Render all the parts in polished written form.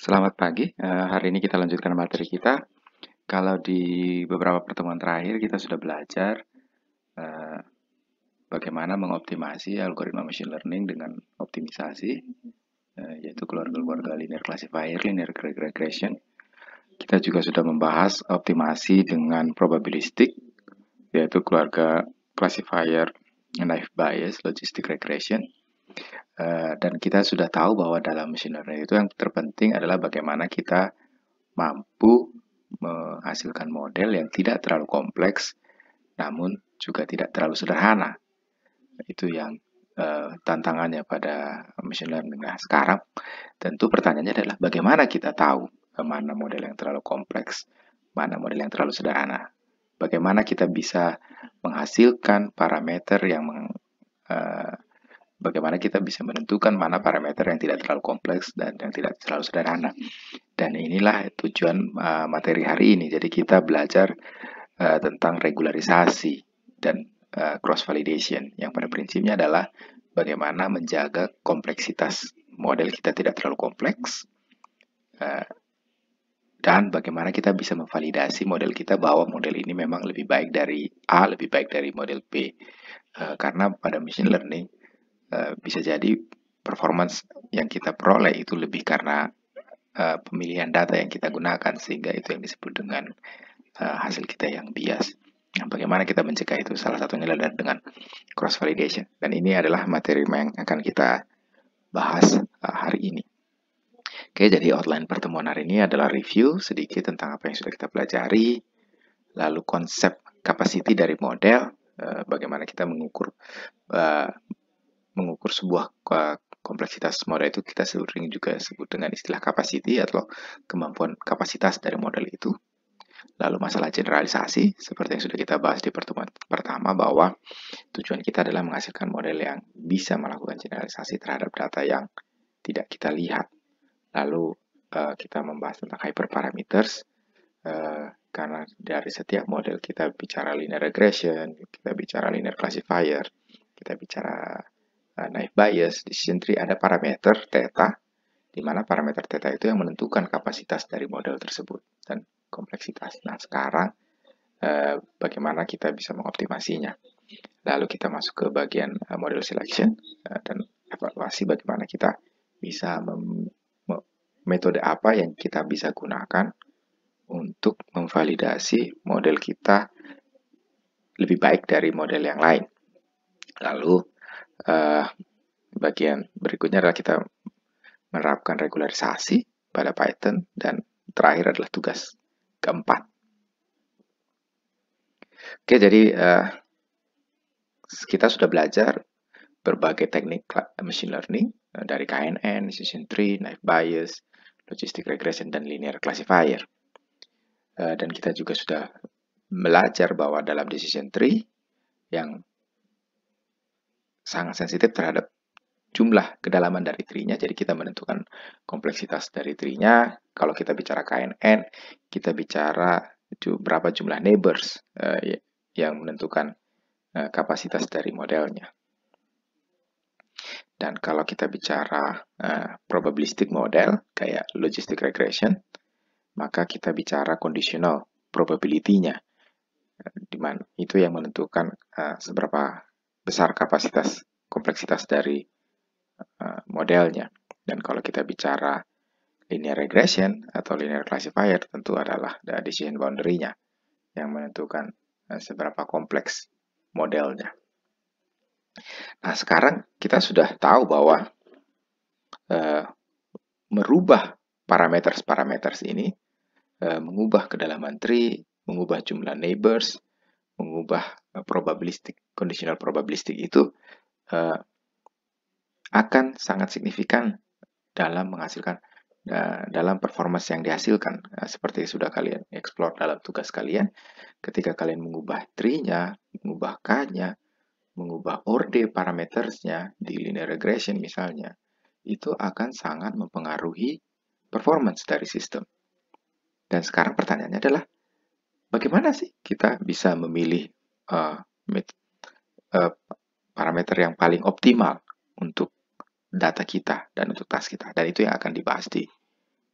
Selamat pagi, hari ini kita lanjutkan materi kita. Kalau di beberapa pertemuan terakhir kita sudah belajar eh, bagaimana mengoptimasi algoritma machine learning dengan optimisasi, yaitu keluarga-keluarga linear classifier, linear regression. Kita juga sudah membahas optimasi dengan probabilistik, yaitu keluarga classifier naive Bayes, logistic regression. Dan kita sudah tahu bahwa dalam machine learning itu yang terpenting adalah bagaimana kita mampu menghasilkan model yang tidak terlalu kompleks, namun juga tidak terlalu sederhana. Itu yang tantangannya pada machine learning. Nah, sekarang tentu pertanyaannya adalah bagaimana kita tahu mana model yang terlalu kompleks, mana model yang terlalu sederhana. Bagaimana kita bisa menghasilkan parameter yang bagaimana kita bisa menentukan mana parameter yang tidak terlalu kompleks dan yang tidak terlalu sederhana. Dan inilah tujuan materi hari ini. Jadi kita belajar tentang regularisasi dan cross validation yang pada prinsipnya adalah bagaimana menjaga kompleksitas model kita tidak terlalu kompleks dan bagaimana kita bisa memvalidasi model kita bahwa model ini memang lebih baik dari A, lebih baik dari model B. Karena pada machine learning bisa jadi performance yang kita peroleh itu lebih karena pemilihan data yang kita gunakan, sehingga itu yang disebut dengan hasil kita yang bias. Nah, bagaimana kita mencegah itu? Salah satunya adalah dengan cross validation. Dan ini adalah materi yang akan kita bahas hari ini. Oke, jadi outline pertemuan hari ini adalah review sedikit tentang apa yang sudah kita pelajari, lalu konsep capacity dari model, bagaimana kita mengukur sebuah kompleksitas model itu kita sering juga sebut dengan istilah capacity atau kemampuan kapasitas dari model itu. Lalu masalah generalisasi, seperti yang sudah kita bahas di pertemuan pertama, bahwa tujuan kita adalah menghasilkan model yang bisa melakukan generalisasi terhadap data yang tidak kita lihat. Lalu kita membahas tentang hyperparameters, karena dari setiap model kita bicara linear regression, kita bicara linear classifier, kita bicara naive Bayes, decision tree, ada parameter theta, di mana parameter theta itu yang menentukan kapasitas dari model tersebut dan kompleksitas. Nah, sekarang bagaimana kita bisa mengoptimasinya. Lalu kita masuk ke bagian model selection dan evaluasi bagaimana kita bisa metode apa yang kita bisa gunakan untuk memvalidasi model kita lebih baik dari model yang lain. Lalu bagian berikutnya adalah kita menerapkan regularisasi pada Python, dan terakhir adalah tugas keempat. Oke, jadi kita sudah belajar berbagai teknik machine learning dari KNN, decision tree, naive Bayes, logistic regression, dan linear classifier. Dan kita juga sudah belajar bahwa dalam decision tree yang sangat sensitif terhadap jumlah kedalaman dari tree-nya, jadi kita menentukan kompleksitas dari tree-nya. Kalau kita bicara KNN, kita bicara berapa jumlah neighbors yang menentukan kapasitas dari modelnya. Dan kalau kita bicara probabilistic model kayak logistic regression, maka kita bicara conditional probability-nya, di mana itu yang menentukan seberapa besar kapasitas kompleksitas dari modelnya. Dan kalau kita bicara linear regression atau linear classifier, tentu adalah decision boundary-nya yang menentukan seberapa kompleks modelnya. Nah, sekarang kita sudah tahu bahwa merubah parameters ini, mengubah kedalaman tree, mengubah jumlah neighbors, mengubah conditional probabilistic itu akan sangat signifikan dalam menghasilkan dalam performance yang dihasilkan. Seperti sudah kalian explore dalam tugas kalian, ketika kalian mengubah tree-nya, mengubah k-nya, mengubah order parametersnya di linear regression misalnya, itu akan sangat mempengaruhi performance dari sistem. Dan sekarang pertanyaannya adalah, bagaimana sih kita bisa memilih parameter yang paling optimal untuk data kita dan untuk task kita? Dan itu yang akan dibahas di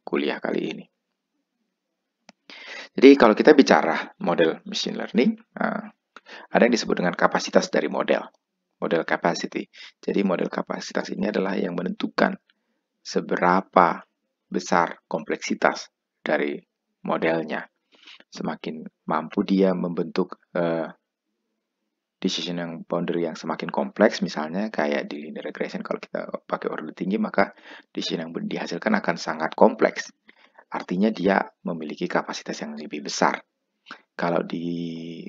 kuliah kali ini. Jadi kalau kita bicara model machine learning, ada yang disebut dengan kapasitas dari model capacity. Jadi model kapasitas ini adalah yang menentukan seberapa besar kompleksitas dari modelnya. Semakin mampu dia membentuk decision yang boundary yang semakin kompleks, misalnya kayak di linear regression, kalau kita pakai order tinggi, maka decision yang dihasilkan akan sangat kompleks. Artinya dia memiliki kapasitas yang lebih besar. Kalau di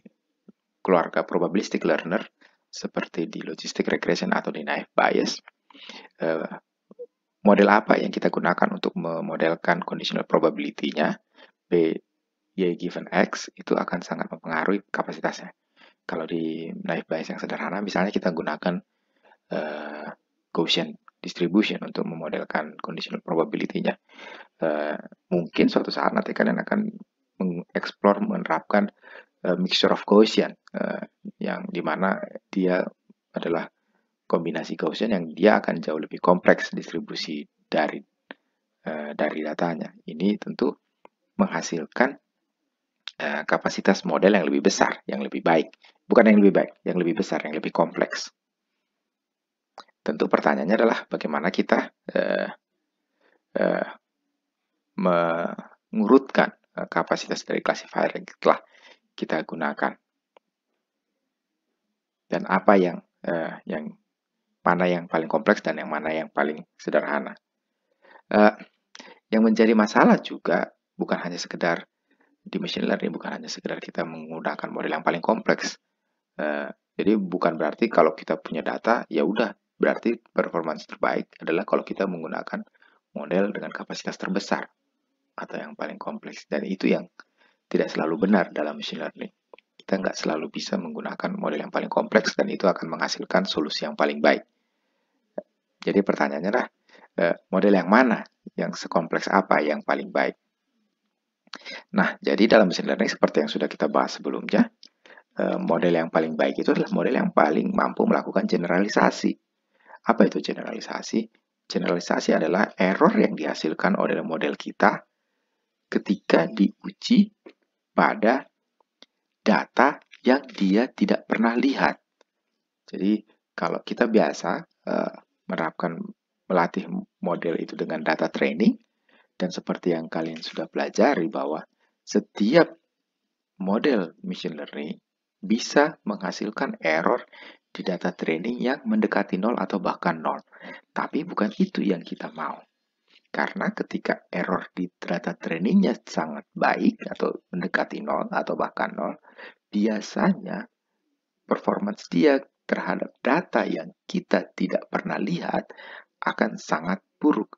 keluarga probabilistic learner, seperti di logistic regression atau di naive Bayes, model apa yang kita gunakan untuk memodelkan conditional probability-nya, B, Y given X, itu akan sangat mempengaruhi kapasitasnya. Kalau di naive Bayes yang sederhana, misalnya kita gunakan Gaussian distribution untuk memodelkan conditional probability-nya. Mungkin suatu saat nanti kalian akan mengeksplor, menerapkan mixture of Gaussian, yang dimana dia adalah kombinasi Gaussian yang dia akan jauh lebih kompleks distribusi dari datanya. Ini tentu menghasilkan kapasitas model yang lebih besar, yang lebih baik. Bukan yang lebih baik, yang lebih besar, yang lebih kompleks. Tentu pertanyaannya adalah bagaimana kita mengurutkan kapasitas dari classifier yang telah kita gunakan. Dan apa yang mana yang paling kompleks dan yang mana yang paling sederhana. Yang menjadi masalah juga bukan hanya sekedar di machine learning, bukan hanya sekedar kita menggunakan model yang paling kompleks. Jadi bukan berarti kalau kita punya data, ya udah berarti performance terbaik adalah kalau kita menggunakan model dengan kapasitas terbesar atau yang paling kompleks. Dan itu yang tidak selalu benar dalam machine learning. Kita nggak selalu bisa menggunakan model yang paling kompleks dan itu akan menghasilkan solusi yang paling baik. Jadi pertanyaannya adalah model yang mana, yang sekompleks apa yang paling baik. Nah, jadi dalam machine learning seperti yang sudah kita bahas sebelumnya, model yang paling baik itu adalah model yang paling mampu melakukan generalisasi. Apa itu generalisasi? Generalisasi adalah error yang dihasilkan oleh model kita ketika diuji pada data yang dia tidak pernah lihat. Jadi kalau kita biasa melatih model itu dengan data training, dan seperti yang kalian sudah pelajari bahwa setiap model machine learning bisa menghasilkan error di data training yang mendekati 0 atau bahkan 0. Tapi bukan itu yang kita mau. Karena ketika error di data trainingnya sangat baik atau mendekati 0 atau bahkan 0, biasanya performance dia terhadap data yang kita tidak pernah lihat akan sangat buruk.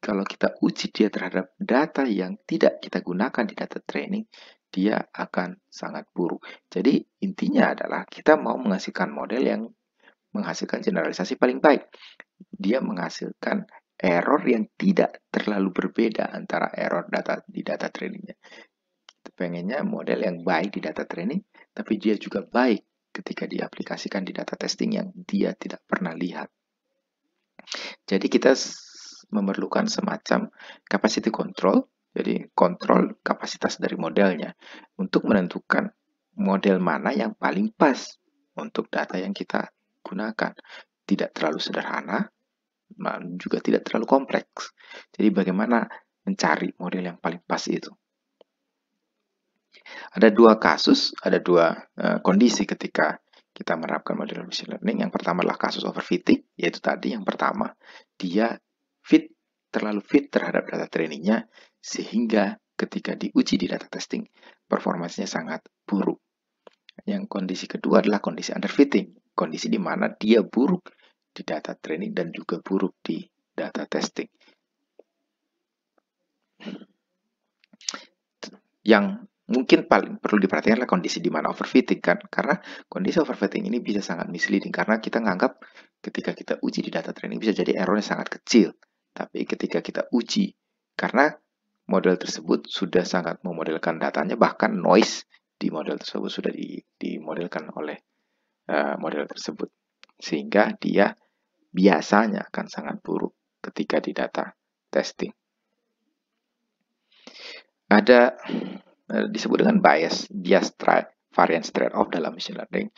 Kalau kita uji dia terhadap data yang tidak kita gunakan di data training, dia akan sangat buruk. Jadi intinya adalah kita mau menghasilkan model yang menghasilkan generalisasi paling baik. Dia menghasilkan error yang tidak terlalu berbeda antara error data di data trainingnya. Kita pengennya model yang baik di data training, tapi dia juga baik ketika diaplikasikan di data testing yang dia tidak pernah lihat. Jadi kita memerlukan semacam capacity control, jadi kontrol kapasitas dari modelnya untuk menentukan model mana yang paling pas untuk data yang kita gunakan. Tidak terlalu sederhana, juga tidak terlalu kompleks. Jadi bagaimana mencari model yang paling pas itu? Ada dua kasus, ada dua kondisi ketika kita menerapkan model machine learning. Yang pertama adalah kasus overfitting, yaitu tadi yang pertama, dia terlalu fit terhadap data trainingnya, sehingga ketika diuji di data testing, performanya sangat buruk. Yang kondisi kedua adalah kondisi underfitting, kondisi di mana dia buruk di data training dan juga buruk di data testing. Yang mungkin paling perlu diperhatikan adalah kondisi di mana overfitting kan, karena kondisi overfitting ini bisa sangat misleading karena kita nganggap ketika kita uji di data training bisa jadi errornya sangat kecil, tapi ketika kita uji karena model tersebut sudah sangat memodelkan datanya, bahkan noise di model tersebut sudah dimodelkan oleh model tersebut, sehingga dia biasanya akan sangat buruk ketika di data testing. ada disebut dengan bias variance trade-off dalam machine learning.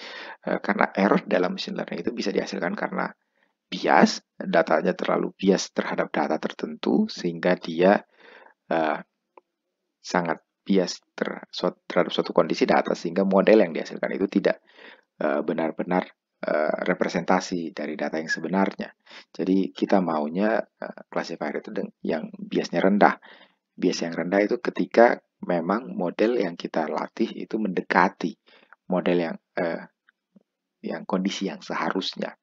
Karena error dalam machine learning itu bisa dihasilkan karena bias, datanya terlalu bias terhadap data tertentu sehingga dia sangat bias terhadap suatu kondisi data sehingga model yang dihasilkan itu tidak benar-benar representasi dari data yang sebenarnya. Jadi kita maunya classifier itu yang biasnya rendah. Bias yang rendah itu ketika memang model yang kita latih itu mendekati model yang kondisi yang seharusnya.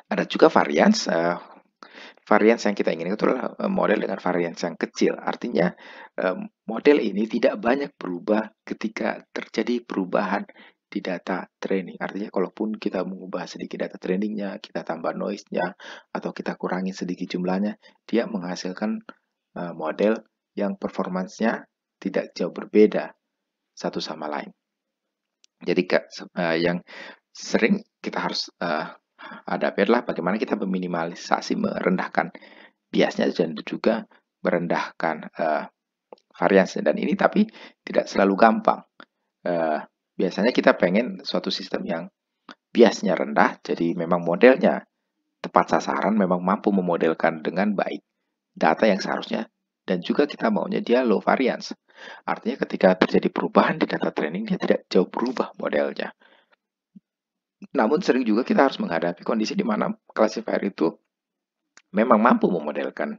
Ada juga variance. Variance yang kita ingin itu adalah model dengan variance yang kecil. Artinya model ini tidak banyak berubah ketika terjadi perubahan di data training. Artinya kalaupun kita mengubah sedikit data trainingnya, kita tambah noise-nya, atau kita kurangi sedikit jumlahnya, dia menghasilkan model yang performance-nya tidak jauh berbeda satu sama lain. Jadi yang sering kita harus hadapi adalah bagaimana kita meminimalisasi, merendahkan biasnya dan juga merendahkan variance. Dan ini tapi tidak selalu gampang. Biasanya kita pengen suatu sistem yang biasnya rendah, jadi memang modelnya tepat sasaran, memang mampu memodelkan dengan baik data yang seharusnya, dan juga kita maunya dia low variance. Artinya ketika terjadi perubahan di data training, dia tidak jauh berubah modelnya. Namun sering juga kita harus menghadapi kondisi di mana classifier itu memang mampu memodelkan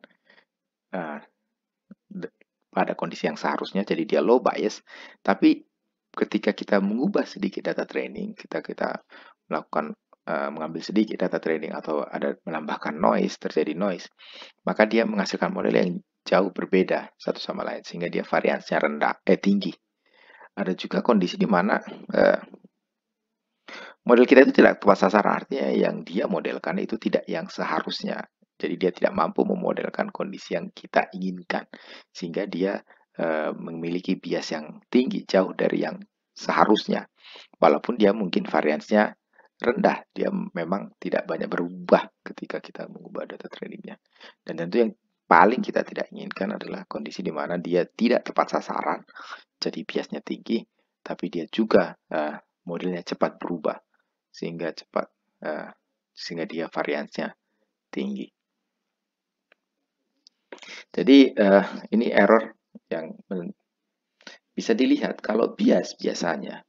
pada kondisi yang seharusnya, jadi dia low bias, tapi ketika kita mengubah sedikit data training, kita melakukan mengambil sedikit data training atau ada menambahkan noise, terjadi noise, maka dia menghasilkan model yang jauh berbeda satu sama lain sehingga dia variansinya tinggi. Ada juga kondisi di mana model kita itu tidak tepat sasaran, artinya yang dia modelkan itu tidak yang seharusnya. Jadi dia tidak mampu memodelkan kondisi yang kita inginkan sehingga dia memiliki bias yang tinggi jauh dari yang seharusnya. Walaupun dia mungkin variansinya rendah, dia memang tidak banyak berubah ketika kita mengubah data trainingnya. Dan tentu yang paling kita tidak inginkan adalah kondisi di mana dia tidak tepat sasaran, jadi biasnya tinggi, tapi dia juga modelnya cepat berubah sehingga sehingga dia variansinya tinggi. Jadi ini error yang bisa dilihat kalau bias biasanya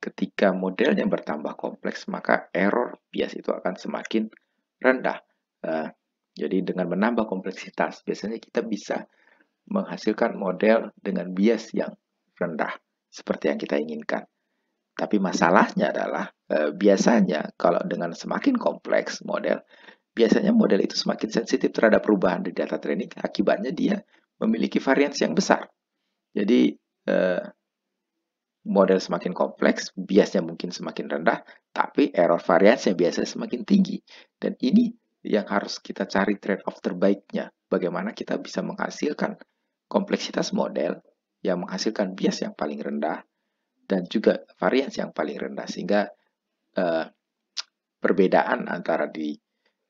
ketika modelnya bertambah kompleks, maka error bias itu akan semakin rendah. Jadi dengan menambah kompleksitas, biasanya kita bisa menghasilkan model dengan bias yang rendah, seperti yang kita inginkan. Tapi masalahnya adalah, biasanya kalau dengan semakin kompleks model, biasanya model itu semakin sensitif terhadap perubahan di data training, akibatnya dia memiliki varians yang besar. Jadi, model semakin kompleks, biasnya mungkin semakin rendah, tapi error variansnya biasanya semakin tinggi. Dan ini yang harus kita cari trade-off terbaiknya. Bagaimana kita bisa menghasilkan kompleksitas model yang menghasilkan bias yang paling rendah dan juga varians yang paling rendah, sehingga perbedaan antara di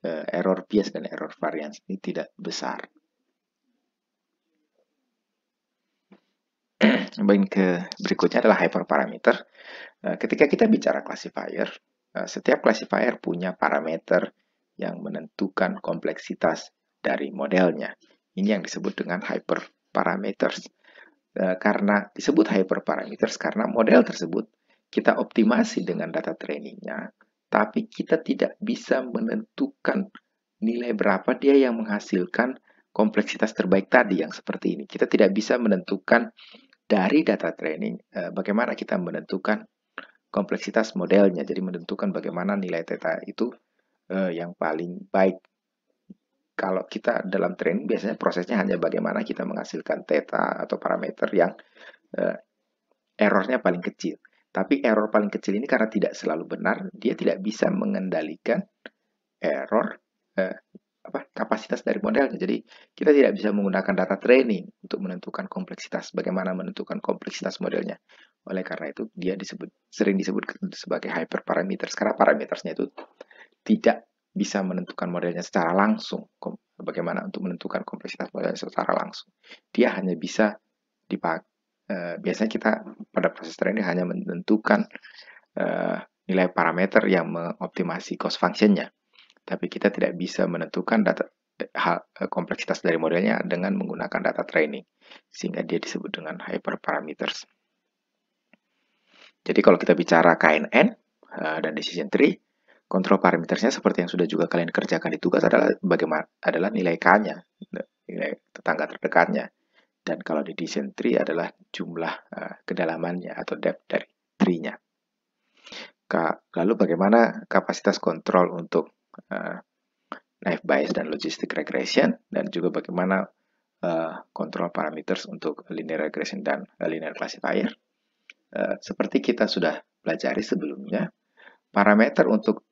error bias dan error varians ini tidak besar. Berikutnya adalah hyperparameter. Ketika kita bicara classifier, setiap classifier punya parameter yang menentukan kompleksitas dari modelnya. Ini yang disebut dengan hyperparameters. Karena disebut hyperparameters karena model tersebut kita optimasi dengan data trainingnya, tapi kita tidak bisa menentukan nilai berapa dia yang menghasilkan kompleksitas terbaik tadi yang seperti ini. Kita tidak bisa menentukan dari data training bagaimana kita menentukan kompleksitas modelnya, jadi menentukan bagaimana nilai theta itu yang paling baik. Kalau kita dalam training biasanya prosesnya hanya bagaimana kita menghasilkan theta atau parameter yang errornya paling kecil. Tapi error paling kecil ini karena tidak selalu benar, dia tidak bisa mengendalikan error kapasitas dari modelnya. Jadi kita tidak bisa menggunakan data training untuk menentukan kompleksitas, bagaimana menentukan kompleksitas modelnya. Oleh karena itu dia sering disebut sebagai hyperparameters karena parametersnya itu tidak bisa menentukan modelnya secara langsung bagaimana untuk menentukan kompleksitas model secara langsung. Dia hanya bisa dipakai. Biasanya kita pada proses training hanya menentukan nilai parameter yang mengoptimasi cost functionnya, tapi kita tidak bisa menentukan kompleksitas dari modelnya dengan menggunakan data training, sehingga dia disebut dengan hyperparameters. Jadi kalau kita bicara KNN dan decision tree, kontrol parametersnya seperti yang sudah juga kalian kerjakan di tugas adalah nilai K-nya, nilai tetangga terdekatnya. Dan kalau di decision tree adalah jumlah kedalamannya atau depth dari tree-nya. Lalu bagaimana kapasitas kontrol untuk naive Bayes dan logistic regression, dan juga bagaimana kontrol parameters untuk linear regression dan linear classifier. Seperti kita sudah pelajari sebelumnya, parameter untuk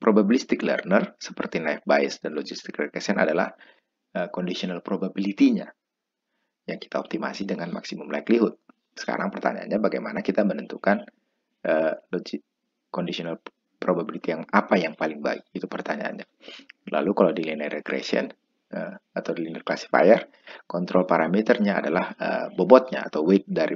probabilistic learner seperti naive Bayes dan logistic regression adalah conditional probability-nya yang kita optimasi dengan maksimum likelihood. Sekarang pertanyaannya bagaimana kita menentukan conditional probability yang apa yang paling baik, itu pertanyaannya. Lalu kalau di linear regression atau di linear classifier, kontrol parameternya adalah bobotnya atau weight dari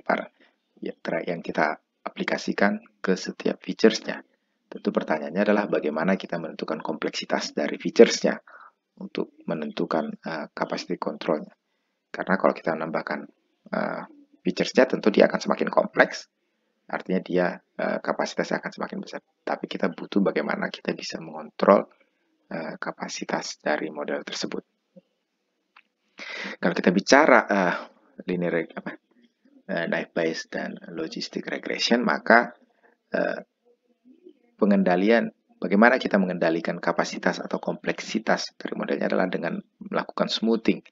yang kita aplikasikan ke setiap features-nya. Tentu pertanyaannya adalah bagaimana kita menentukan kompleksitas dari features-nya untuk menentukan capacity control-nya. Karena kalau kita menambahkan features-nya, tentu dia akan semakin kompleks, artinya dia kapasitasnya akan semakin besar. Tapi kita butuh bagaimana kita bisa mengontrol kapasitas dari model tersebut. Kalau kita bicara naive Bayes dan logistic regression, maka pengendalian bagaimana kita mengendalikan kapasitas atau kompleksitas dari modelnya adalah dengan melakukan smoothing,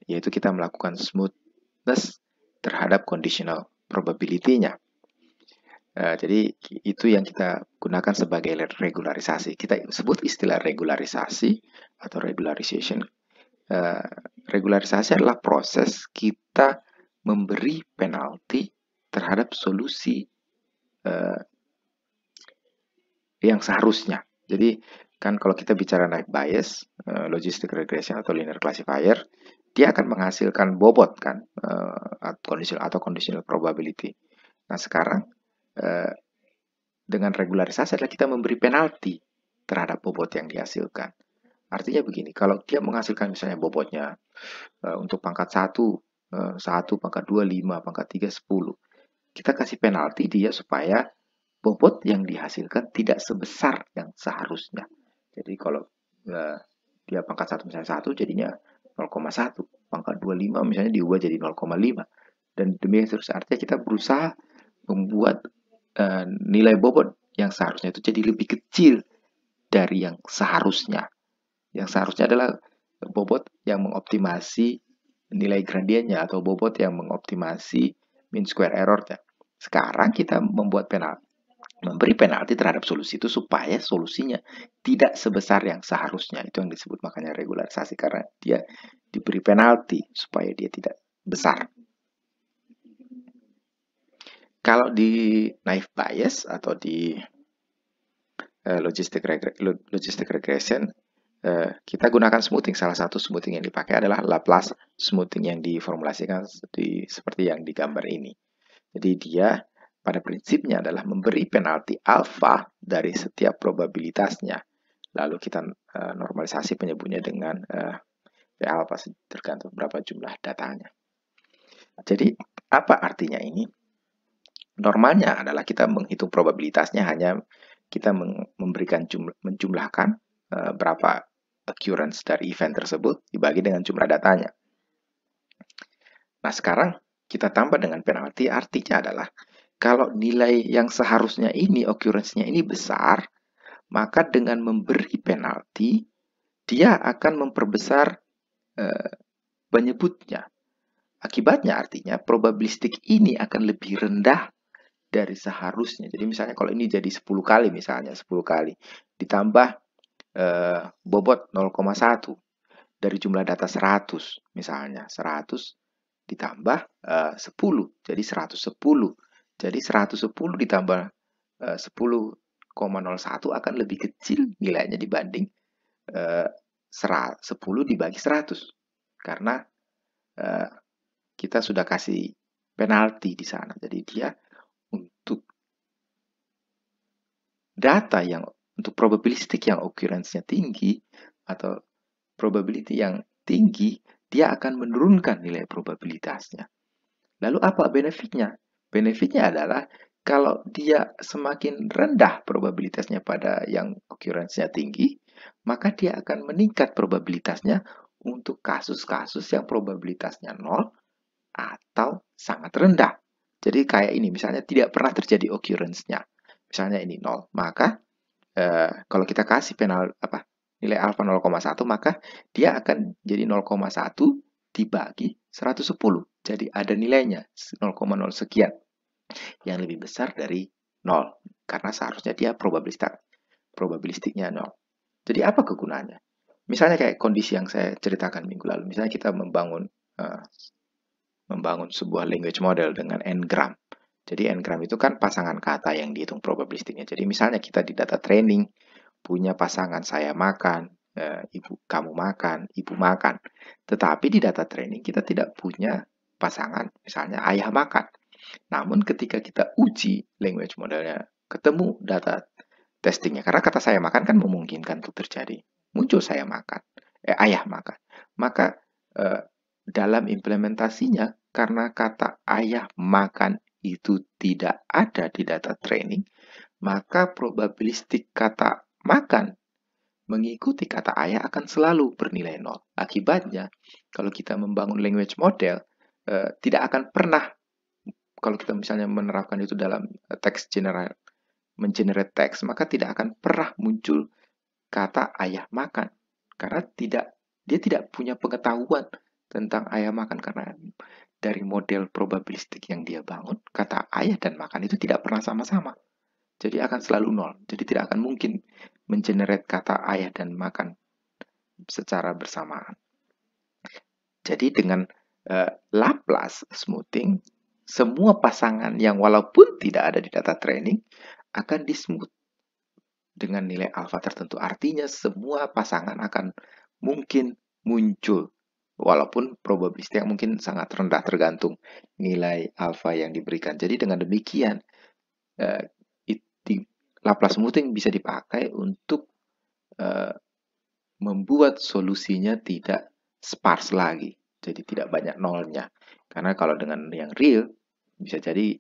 yaitu kita melakukan smoothness terhadap conditional probability-nya. Jadi itu yang kita gunakan sebagai regularisasi. Kita sebut istilah regularisasi atau regularization. Regularisasi adalah proses kita memberi penalti terhadap solusi yang seharusnya. Jadi kan kalau kita bicara naive Bayes, logistic regression atau linear classifier, dia akan menghasilkan bobot kan, conditional probability. Nah sekarang dengan regularisasi adalah kita memberi penalti terhadap bobot yang dihasilkan. Artinya begini, kalau dia menghasilkan misalnya bobotnya untuk pangkat 1, 1, pangkat 2, 5, pangkat 3, 10. Kita kasih penalti dia supaya bobot yang dihasilkan tidak sebesar yang seharusnya. Jadi kalau dia pangkat 1 misalnya 1, jadinya 0,1. Pangkat 25 misalnya diubah jadi 0,5. Dan demikian terus, artinya kita berusaha membuat nilai bobot yang seharusnya itu jadi lebih kecil dari yang seharusnya. Yang seharusnya adalah bobot yang mengoptimasi nilai gradiennya atau bobot yang mengoptimasi mean square error-nya. Sekarang kita memberi penalti terhadap solusi itu supaya solusinya tidak sebesar yang seharusnya. Itu yang disebut makanya regularisasi, karena dia diberi penalti supaya dia tidak besar. Kalau di naive Bayes atau di logistic regression, kita gunakan smoothing. Salah satu smoothing yang dipakai adalah Laplace smoothing yang diformulasikan seperti yang digambar ini. Jadi dia pada prinsipnya adalah memberi penalti alfa dari setiap probabilitasnya. Lalu kita normalisasi penyebutnya dengan P alfa tergantung berapa jumlah datanya. Jadi apa artinya ini? Normalnya adalah kita menghitung probabilitasnya hanya kita menjumlahkan berapa occurrence dari event tersebut dibagi dengan jumlah datanya. Nah sekarang kita tambah dengan penalti, artinya adalah kalau nilai yang seharusnya ini occurrence-nya ini besar, maka dengan memberi penalti dia akan memperbesar penyebutnya. Akibatnya artinya probabilistik ini akan lebih rendah dari seharusnya. Jadi misalnya kalau ini jadi 10 kali misalnya, 10 kali ditambah bobot 0,1 dari jumlah data 100 misalnya, 100 ditambah 10 jadi 110. Jadi 110 ditambah 10,01 akan lebih kecil nilainya dibanding 10 dibagi 100. Karena kita sudah kasih penalti di sana. Jadi dia untuk data yang untuk probabilistik yang occurrence-nya tinggi atau probability yang tinggi, dia akan menurunkan nilai probabilitasnya. Lalu apa benefitnya? Benefitnya adalah kalau dia semakin rendah probabilitasnya pada yang occurrence-nya tinggi, maka dia akan meningkat probabilitasnya untuk kasus-kasus yang probabilitasnya 0 atau sangat rendah. Jadi kayak ini, misalnya tidak pernah terjadi occurrence-nya. Misalnya ini 0, maka kalau kita kasih nilai alfa 0,1, maka dia akan jadi 0,1 dibagi 110. Jadi ada nilainya 0,0 sekian yang lebih besar dari 0 karena seharusnya dia probabilistiknya 0. Jadi apa kegunaannya? Misalnya kayak kondisi yang saya ceritakan minggu lalu. Misalnya kita membangun sebuah language model dengan n-gram. Jadi n-gram itu kan pasangan kata yang dihitung probabilistiknya. Jadi misalnya kita di data training punya pasangan saya makan, ibu kamu makan, ibu makan. Tetapi di data training kita tidak punya pasangan, misalnya ayah makan. Namun ketika kita uji language modelnya, ketemu data testingnya, karena kata saya makan kan memungkinkan untuk terjadi. Muncul saya makan, ayah makan. Maka dalam implementasinya, karena kata ayah makan itu tidak ada di data training, maka probabilistik kata makan mengikuti kata ayah akan selalu bernilai 0. Akibatnya, kalau kita membangun language model, tidak akan pernah, kalau kita misalnya menerapkan itu dalam teks general, mengenerate teks, maka tidak akan pernah muncul kata ayah makan. Karena dia tidak punya pengetahuan tentang ayah makan, karena dari model probabilistik yang dia bangun, kata ayah dan makan itu tidak pernah sama-sama. Jadi akan selalu 0. Jadi tidak akan mungkin mengenerate kata ayah dan makan secara bersamaan. Jadi dengan Laplace smoothing, semua pasangan yang walaupun tidak ada di data training akan di-smooth dengan nilai alfa tertentu. Artinya semua pasangan akan mungkin muncul walaupun probabilistik mungkin sangat rendah tergantung nilai alfa yang diberikan. Jadi dengan demikian Laplace smoothing bisa dipakai untuk membuat solusinya tidak sparse lagi. Jadi tidak banyak nolnya. Karena kalau dengan yang real, bisa jadi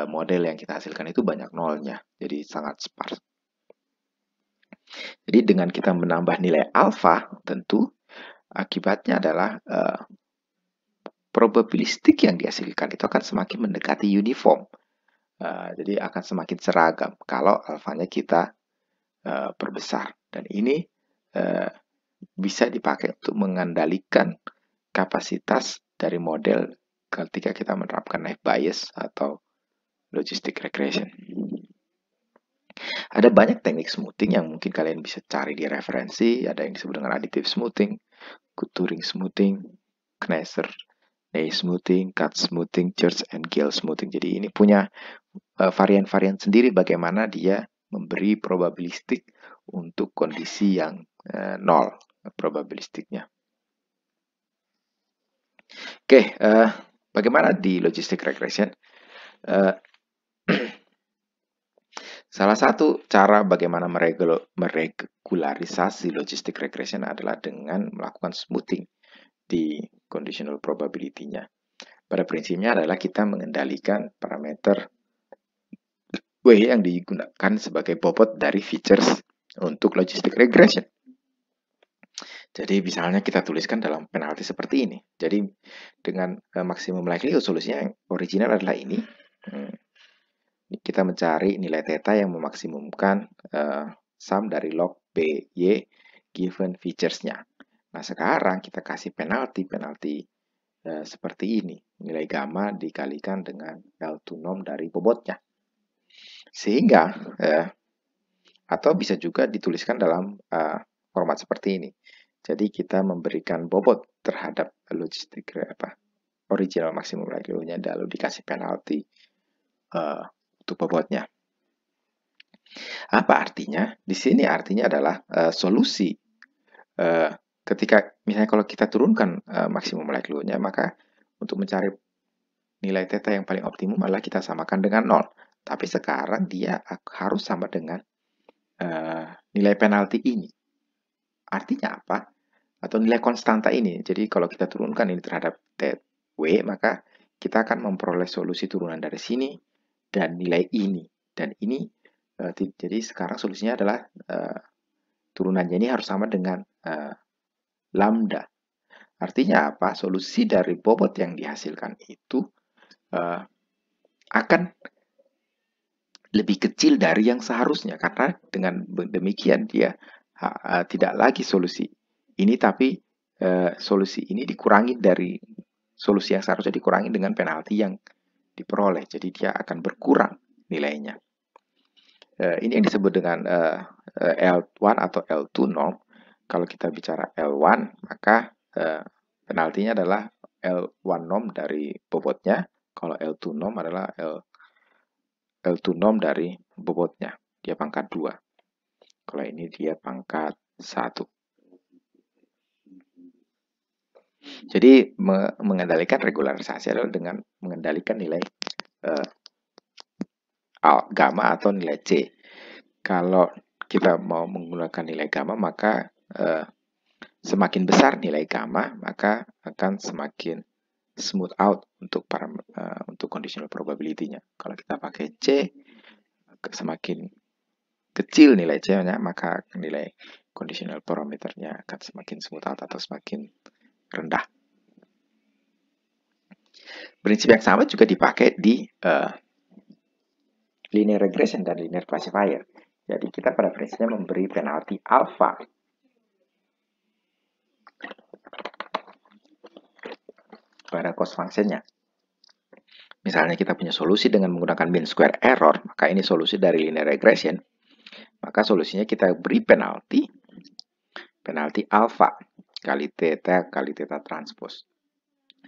model yang kita hasilkan itu banyak nolnya. Jadi sangat sparse. Jadi dengan kita menambah nilai alfa, tentu akibatnya adalah probabilistik yang dihasilkan itu akan semakin mendekati uniform. Jadi akan semakin seragam kalau alfanya kita perbesar. Dan ini bisa dipakai untuk mengendalikan kapasitas dari model ketika kita menerapkan naive Bayes atau logistic regression. Ada banyak teknik smoothing yang mungkin kalian bisa cari di referensi. Ada yang disebut dengan additive smoothing, Turing smoothing, Kneser, Ney smoothing, Cut smoothing, Church and Gill smoothing. Jadi ini punya varian-varian sendiri bagaimana dia memberi probabilistik untuk kondisi yang 0 probabilistiknya. Oke, bagaimana di logistic regression? Salah satu cara bagaimana meregularisasi logistic regression adalah dengan melakukan smoothing di conditional probability-nya. Pada prinsipnya adalah kita mengendalikan parameter W yang digunakan sebagai bobot dari features untuk logistic regression. Jadi misalnya kita tuliskan dalam penalti seperti ini. Jadi dengan maximum likelihood solusinya yang original adalah ini. Kita mencari nilai theta yang memaksimumkan sum dari log BY given features-nya. Nah sekarang kita kasih penalti seperti ini. Nilai gamma dikalikan dengan L2 norm dari bobotnya. Sehingga, atau bisa juga dituliskan dalam format seperti ini. Jadi kita memberikan bobot terhadap logistik original maksimum likelihood-nya, lalu dikasih penalti untuk bobotnya. Apa artinya? Di sini artinya adalah solusi ketika misalnya kalau kita turunkan maksimum likelihood-nya, maka untuk mencari nilai theta yang paling optimum adalah kita samakan dengan 0. Tapi sekarang dia harus sama dengan nilai penalti ini. Artinya apa? Atau nilai konstanta ini. Jadi kalau kita turunkan ini terhadap W, maka kita akan memperoleh solusi turunan dari sini dan nilai ini. Dan ini, jadi sekarang solusinya adalah turunannya ini harus sama dengan lambda. Artinya apa? Solusi dari bobot yang dihasilkan itu akan lebih kecil dari yang seharusnya. Karena dengan demikian dia tidak lagi solusi ini, tapi solusi ini dikurangi dari solusi yang seharusnya dikurangi dengan penalti yang diperoleh. Jadi dia akan berkurang nilainya. Ini yang disebut dengan L1 atau L2 norm. Kalau kita bicara L1, maka penaltinya adalah L1 norm dari bobotnya. Kalau L2 norm adalah L2 norm dari bobotnya. Dia pangkat 2. Kalau ini dia pangkat 1. Jadi mengendalikan regularisasi adalah dengan mengendalikan nilai gamma atau nilai C. Kalau kita mau menggunakan nilai gamma, maka semakin besar nilai gamma, maka akan semakin smooth out untuk untuk conditional probability-nya. Kalau kita pakai C, semakin kecil nilai C-nya, maka nilai conditional parameternya akan semakin smooth out atau semakin rendah. Prinsip yang sama juga dipakai di linear regression dan linear classifier. Jadi kita pada prinsipnya memberi penalti alpha pada cost function-nya. Misalnya kita punya solusi dengan menggunakan mean square error, maka ini solusi dari linear regression. Maka solusinya kita beri penalti alpha kali theta transpose.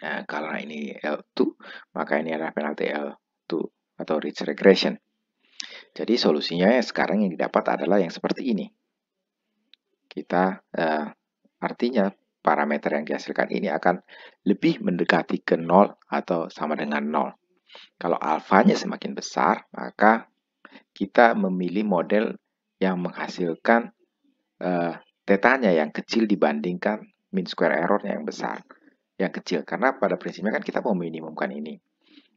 Nah, karena ini L2, maka ini adalah penalti L2 atau ridge regression. Jadi solusinya sekarang yang didapat adalah yang seperti ini. Kita artinya parameter yang dihasilkan ini akan lebih mendekati ke 0 atau sama dengan 0. Kalau alfanya semakin besar, maka kita memilih model yang menghasilkan tetanya yang kecil dibandingkan mean square error-nya yang besar, yang kecil. Karena pada prinsipnya kan kita mau minimumkan ini.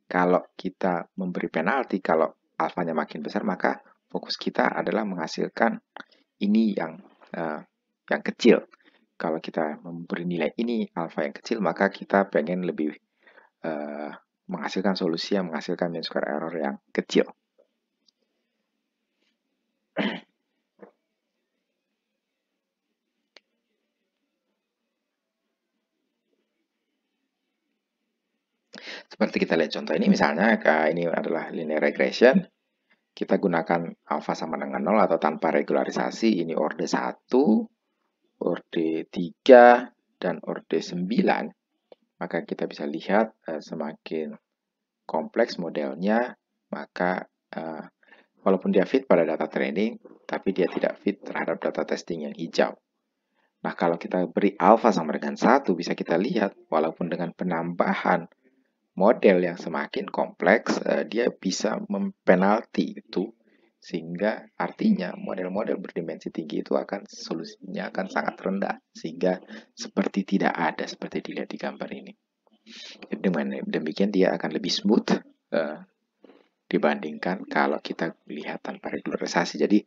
Kalau kita memberi penalti, kalau alfanya makin besar, maka fokus kita adalah menghasilkan ini yang kecil. Kalau kita memberi nilai ini alfa yang kecil, maka kita pengen lebih menghasilkan solusi yang menghasilkan mean square error yang kecil. Seperti kita lihat contoh ini, misalnya ini adalah linear regression. Kita gunakan alfa sama dengan 0 atau tanpa regularisasi. Ini orde 1, orde 3, dan orde 9. Maka kita bisa lihat semakin kompleks modelnya, maka walaupun dia fit pada data training, tapi dia tidak fit terhadap data testing yang hijau. Nah, kalau kita beri alfa sama dengan 1, bisa kita lihat walaupun dengan penambahan model yang semakin kompleks, dia bisa mempenalti itu, sehingga artinya model-model berdimensi tinggi itu akan solusinya akan sangat rendah, sehingga seperti tidak ada, seperti dilihat di gambar ini. Dengan demikian dia akan lebih smooth dibandingkan kalau kita lihat tanpa regularisasi. Jadi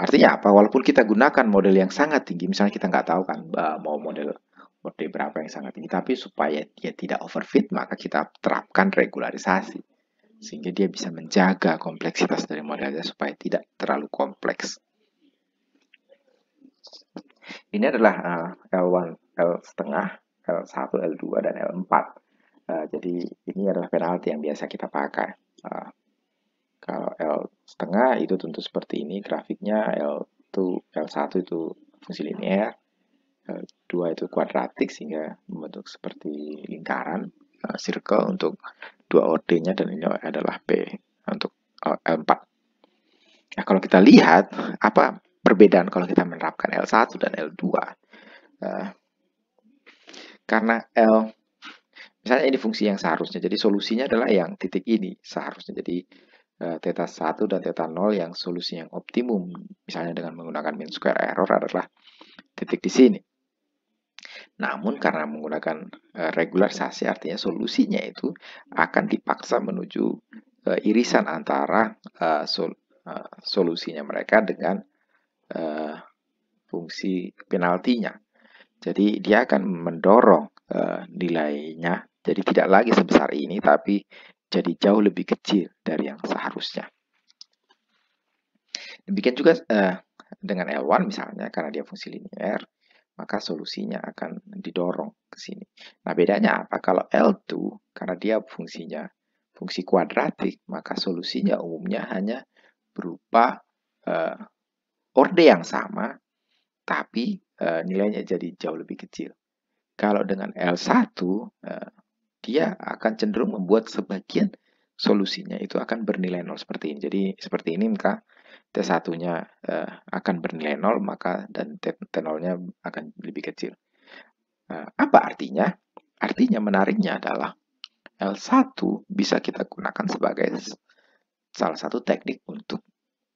artinya apa? Walaupun kita gunakan model yang sangat tinggi, misalnya kita nggak tahu kan mau model berapa yang sangat tinggi, tapi supaya dia tidak overfit, maka kita terapkan regularisasi sehingga dia bisa menjaga kompleksitas dari modelnya supaya tidak terlalu kompleks. Ini adalah L1, L1/2, L1, L2, dan L4. Jadi ini adalah penalti yang biasa kita pakai. Kalau L1/2 itu tentu seperti ini grafiknya, L1 itu fungsi linear, L2 itu kuadratik sehingga membentuk seperti lingkaran, circle untuk dua orde-nya, dan ini adalah P untuk L4. Nah, kalau kita lihat apa perbedaan kalau kita menerapkan L1 dan L2. karena L, misalnya ini fungsi yang seharusnya, jadi solusinya adalah yang titik ini seharusnya. Jadi theta 1 dan theta 0 yang solusi yang optimum, misalnya dengan menggunakan mean square error adalah titik di sini. Namun karena menggunakan regularisasi, artinya solusinya itu akan dipaksa menuju irisan antara solusinya mereka dengan fungsi penaltinya. Jadi dia akan mendorong nilainya jadi tidak lagi sebesar ini, tapi jadi jauh lebih kecil dari yang seharusnya. Demikian juga dengan L1 misalnya, karena dia fungsi linear, maka solusinya akan didorong ke sini. Nah, bedanya apa? Kalau L2, karena dia fungsinya fungsi kuadratik, maka solusinya umumnya hanya berupa orde yang sama, tapi nilainya jadi jauh lebih kecil. Kalau dengan L1, dia akan cenderung membuat sebagian solusinya itu akan bernilai 0 seperti ini. Jadi seperti ini, maka T1-nya akan bernilai 0, maka dan T0-nya akan lebih kecil. Apa artinya? Artinya menariknya adalah L1 bisa kita gunakan sebagai salah satu teknik untuk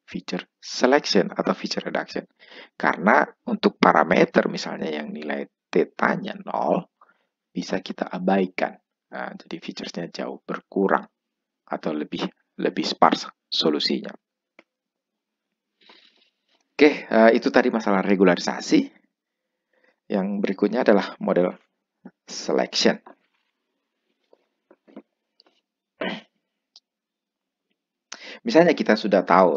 feature selection atau feature reduction. Karena untuk parameter misalnya yang nilai θ-nya 0, bisa kita abaikan. Nah, jadi featuresnya jauh berkurang atau lebih sparse solusinya. Oke, itu tadi masalah regularisasi. Yang berikutnya adalah model selection. Misalnya kita sudah tahu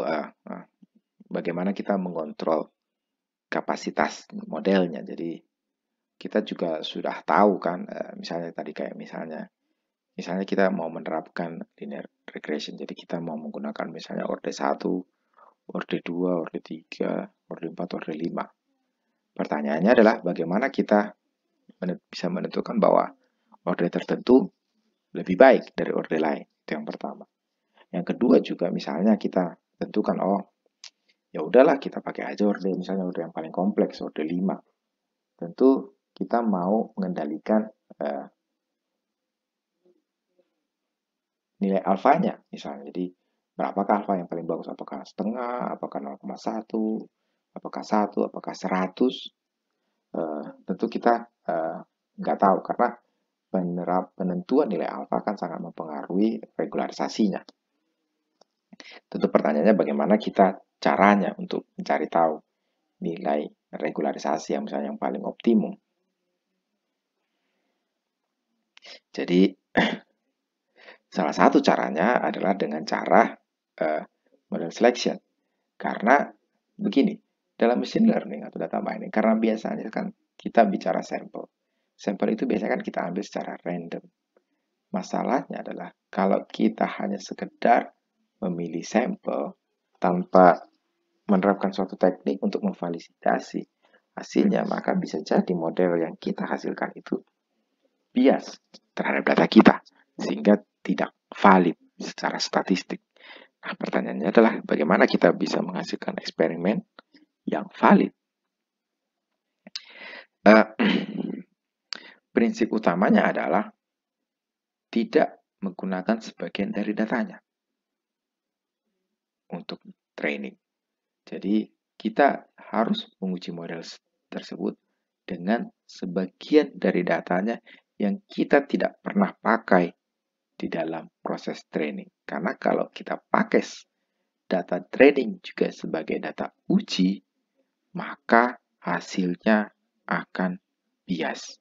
bagaimana kita mengontrol kapasitas modelnya. Jadi kita juga sudah tahu kan, misalnya tadi kayak misalnya kita mau menerapkan linear regression. Jadi kita mau menggunakan misalnya orde 1, orde 2, orde 3, orde 4, orde 5. Pertanyaannya adalah bagaimana kita bisa menentukan bahwa orde tertentu lebih baik dari orde lain. Itu yang pertama. Yang kedua juga misalnya kita tentukan, ya udahlah kita pakai aja orde, misalnya orde yang paling kompleks, orde 5. Tentu kita mau mengendalikan nilai alfanya misalnya. Jadi berapakah alfa yang paling bagus? Apakah setengah, apakah 0,1, apakah 1, apakah 100? Tentu kita nggak tahu karena penentuan nilai alfa kan sangat mempengaruhi regularisasinya. Tentu pertanyaannya bagaimana kita caranya untuk mencari tahu nilai regularisasi yang misalnya yang paling optimum. Jadi salah satu caranya adalah dengan cara model selection. Karena begini, dalam machine learning atau data mining, karena biasanya kan kita bicara sampel. Sampel itu biasanya kan kita ambil secara random. Masalahnya adalah kalau kita hanya sekedar memilih sampel tanpa menerapkan suatu teknik untuk memvalidasi hasilnya, maka bisa jadi model yang kita hasilkan itu bias terhadap data kita, sehingga tidak valid secara statistik. Nah, pertanyaannya adalah bagaimana kita bisa menghasilkan eksperimen yang valid. Prinsip utamanya adalah tidak menggunakan sebagian dari datanya untuk training. Jadi kita harus menguji model tersebut dengan sebagian dari datanya yang kita tidak pernah pakai di dalam proses training. Karena kalau kita pakai data training juga sebagai data uji, maka hasilnya akan bias.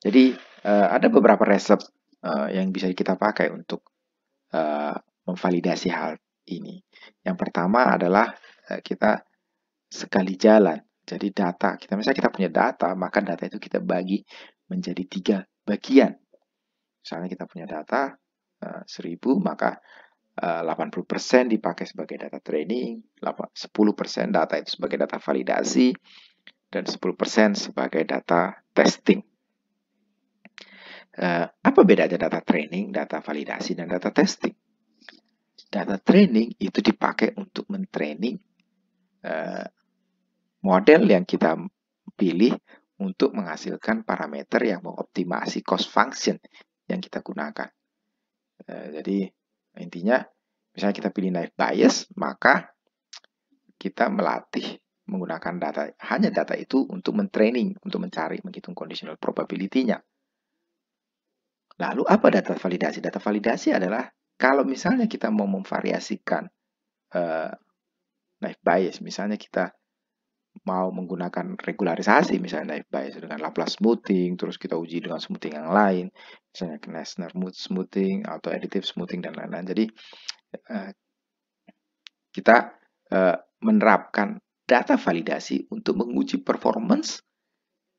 Jadi ada beberapa resep yang bisa kita pakai untuk memvalidasi hal ini. Yang pertama adalah kita sekali jalan. Jadi data, misalnya kita punya data, maka data itu kita bagi menjadi 3 bagian. Misalnya kita punya data 1000, maka 80% dipakai sebagai data training, 10% data itu sebagai data validasi, dan 10% sebagai data testing. Apa bedanya data training, data validasi, dan data testing? Data training itu dipakai untuk mentraining model yang kita pilih untuk menghasilkan parameter yang mengoptimasi cost function yang kita gunakan. Jadi intinya, misalnya kita pilih naive Bayes, maka kita melatih menggunakan hanya data itu untuk mentraining, untuk mencari, menghitung conditional probability-nya. Lalu apa data validasi? Data validasi adalah kalau misalnya kita mau memvariasikan naive Bayes, misalnya kita mau menggunakan regularisasi, misalnya naive Bayes dengan Laplace smoothing, terus kita uji dengan smoothing yang lain, misalnya Knessner smoothing atau additive smoothing dan lain-lain. Jadi kita menerapkan data validasi untuk menguji performance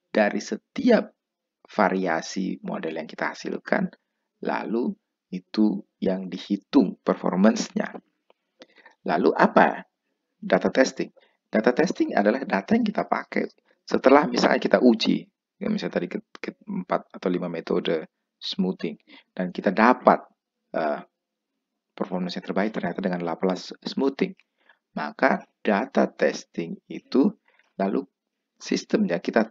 dari setiap variasi model yang kita hasilkan, lalu itu yang dihitung performance-nya. Lalu apa data testing? Data testing adalah data yang kita pakai setelah misalnya kita uji, ya misalnya tadi 4 atau 5 metode smoothing, dan kita dapat performance yang terbaik ternyata dengan Laplace smoothing. Maka data testing itu lalu sistemnya kita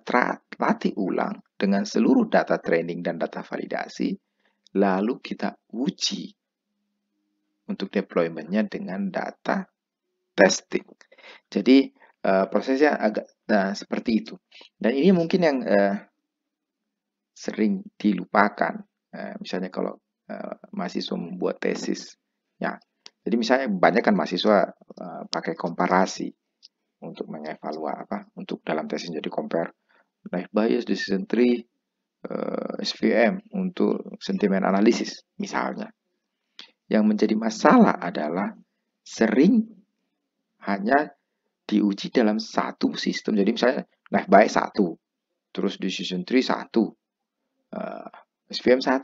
latih ulang dengan seluruh data training dan data validasi, lalu kita uji untuk deployment-nya dengan data testing. Jadi prosesnya agak seperti itu. Dan ini mungkin yang sering dilupakan. Misalnya kalau mahasiswa membuat tesis, ya. Jadi misalnya banyak kan mahasiswa pakai komparasi untuk mengevaluasi untuk dalam tesis, jadi compare naive Bayes decision tree SVM untuk sentimen analisis misalnya. Yang menjadi masalah adalah sering hanya diuji dalam satu sistem. Jadi misalnya naive Bayes 1, terus decision tree 1, SVM 1.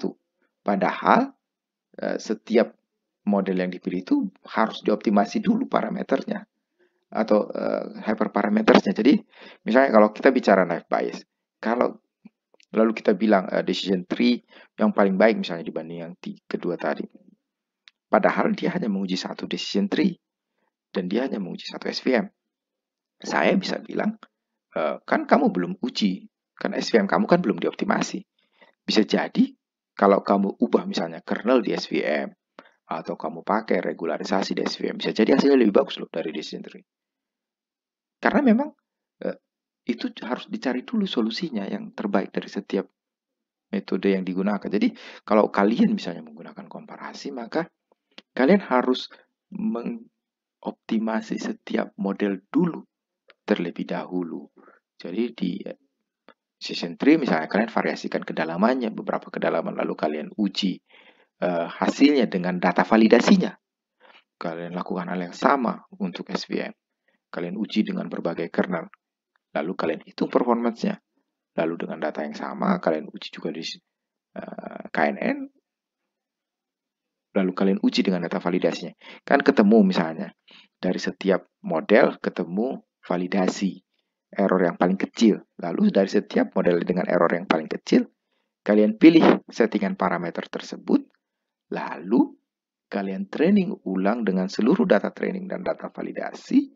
Padahal setiap model yang dipilih itu harus dioptimasi dulu parameternya atau hyperparametersnya. Jadi misalnya kalau kita bicara naive Bayes, kalau lalu kita bilang decision tree yang paling baik misalnya dibanding yang kedua tadi, padahal dia hanya menguji satu decision tree dan dia hanya menguji satu SVM, saya bisa bilang kan kamu belum uji, kan SVM kamu kan belum dioptimasi. Bisa jadi kalau kamu ubah misalnya kernel di SVM atau kamu pakai regularisasi di SVM, bisa jadi hasilnya lebih bagus loh dari decision tree. Karena memang itu harus dicari dulu solusinya yang terbaik dari setiap metode yang digunakan. Jadi kalau kalian misalnya menggunakan komparasi, maka kalian harus mengoptimasi setiap model dulu terlebih dahulu. Jadi di decision tree misalnya kalian variasikan kedalamannya, beberapa kedalaman, lalu kalian uji hasilnya dengan data validasinya. Kalian lakukan hal yang sama untuk SVM. Kalian uji dengan berbagai kernel. Lalu kalian hitung performance-nya. Lalu dengan data yang sama, kalian uji juga di KNN. Lalu kalian uji dengan data validasinya. Kan ketemu misalnya. Dari setiap model ketemu validasi. Error yang paling kecil. Lalu dari setiap model dengan error yang paling kecil, kalian pilih settingan parameter tersebut. Lalu kalian training ulang dengan seluruh data training dan data validasi.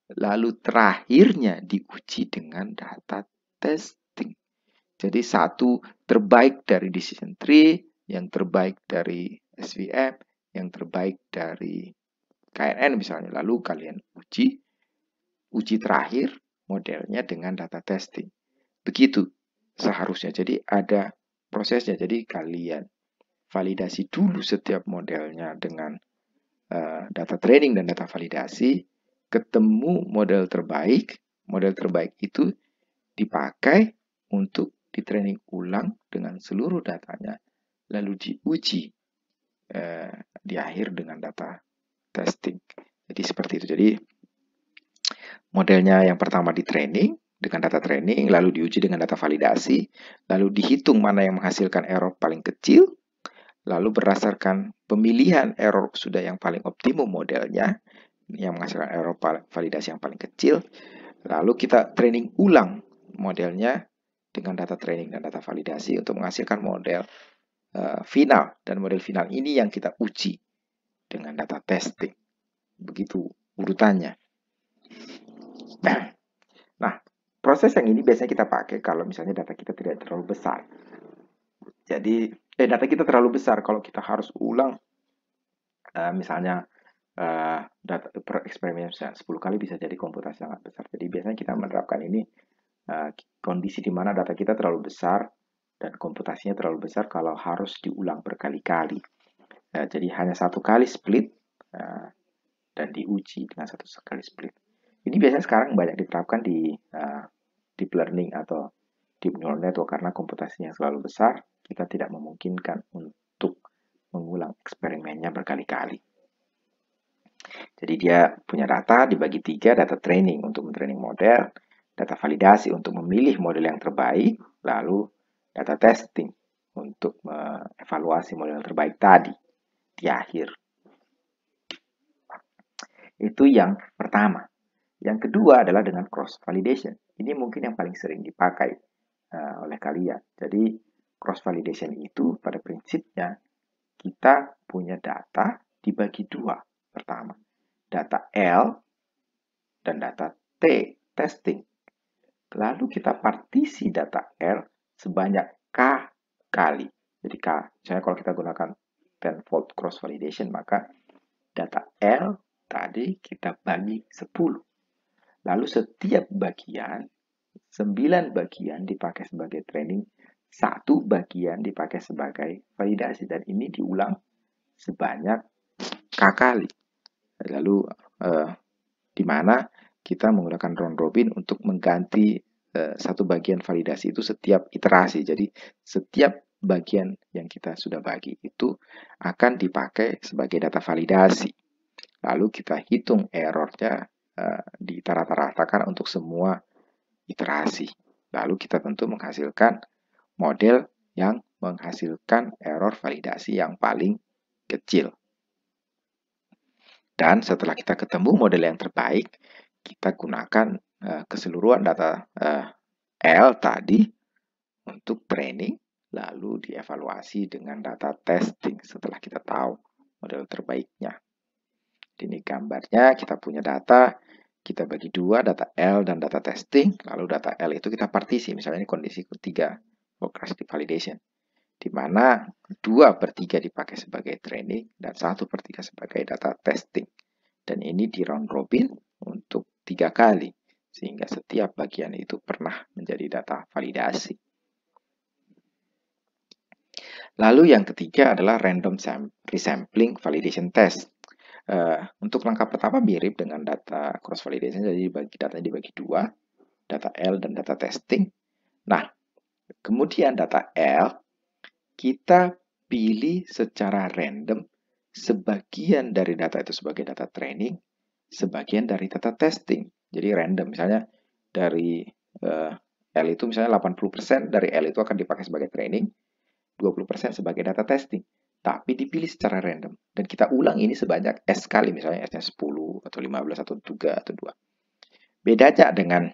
Lalu terakhirnya diuji dengan data testing. Jadi satu terbaik dari decision tree, yang terbaik dari SVM, yang terbaik dari KNN misalnya. Lalu kalian uji terakhir modelnya dengan data testing. Begitu seharusnya. Jadi ada prosesnya. Jadi kalian validasi dulu setiap modelnya dengan data training dan data validasi, ketemu model terbaik itu dipakai untuk di-training ulang dengan seluruh datanya, lalu diuji di akhir dengan data testing. Jadi seperti itu. Jadi modelnya yang pertama di-training dengan data training, lalu diuji dengan data validasi, lalu dihitung mana yang menghasilkan error paling kecil, lalu berdasarkan pemilihan error sudah yang paling optimum modelnya, yang menghasilkan error validasi yang paling kecil, lalu kita training ulang modelnya dengan data training dan data validasi untuk menghasilkan model final. Dan model final ini yang kita uji dengan data testing. Begitu urutannya. Nah, proses yang ini biasanya kita pakai kalau misalnya data kita tidak terlalu besar. Jadi, data kita terlalu besar kalau kita harus ulang, misalnya data per eksperimen 10 kali bisa jadi komputasi sangat besar. Jadi biasanya kita menerapkan ini kondisi di mana data kita terlalu besar dan komputasinya terlalu besar kalau harus diulang berkali-kali. Jadi hanya satu kali split dan diuji dengan satu kali split. Ini biasanya sekarang banyak diterapkan di deep learning atau deep neural network karena komputasinya selalu besar, kita tidak memungkinkan untuk mengulang eksperimennya berkali-kali. Jadi dia punya data dibagi 3, data training untuk mentraining model, data validasi untuk memilih model yang terbaik, lalu data testing untuk mengevaluasi model terbaik tadi di akhir. Itu yang pertama. Yang kedua adalah dengan cross validation. Ini mungkin yang paling sering dipakai oleh kalian. Jadi cross validation itu pada prinsipnya kita punya data dibagi 2. Pertama, data L dan data T, testing. Lalu kita partisi data L sebanyak K kali. Jadi K, misalnya kalau kita gunakan 10-fold cross validation, maka data L tadi kita bagi 10. Lalu setiap bagian, 9 bagian dipakai sebagai training, 1 bagian dipakai sebagai validasi. Dan ini diulang sebanyak K kali. Lalu di mana kita menggunakan round robin untuk mengganti satu bagian validasi itu setiap iterasi. Jadi setiap bagian yang kita sudah bagi itu akan dipakai sebagai data validasi. Lalu kita hitung errornya dirata-ratakan untuk semua iterasi. Lalu kita tentu menghasilkan model yang menghasilkan error validasi yang paling kecil. Dan setelah kita ketemu model yang terbaik, kita gunakan keseluruhan data L tadi untuk training, lalu dievaluasi dengan data testing setelah kita tahu model terbaiknya. Ini gambarnya, kita punya data, kita bagi 2, data L dan data testing, lalu data L itu kita partisi, misalnya ini kondisi ketiga, progressive validation, di mana 2/3 dipakai sebagai training dan 1/3 sebagai data testing. Dan ini di round robin untuk 3 kali, sehingga setiap bagian itu pernah menjadi data validasi. Lalu yang ketiga adalah random resampling validation test. Untuk langkah pertama mirip dengan data cross validation, jadi datanya dibagi 2, data L dan data testing. Nah, kemudian data L kita pilih secara random sebagian dari data itu sebagai data training, sebagian dari data testing. Jadi random, misalnya dari L itu misalnya 80% dari L itu akan dipakai sebagai training, 20% sebagai data testing. Tapi dipilih secara random. Dan kita ulang ini sebanyak S kali, misalnya S-nya 10, atau 15, atau 3, atau 2. Bedanya dengan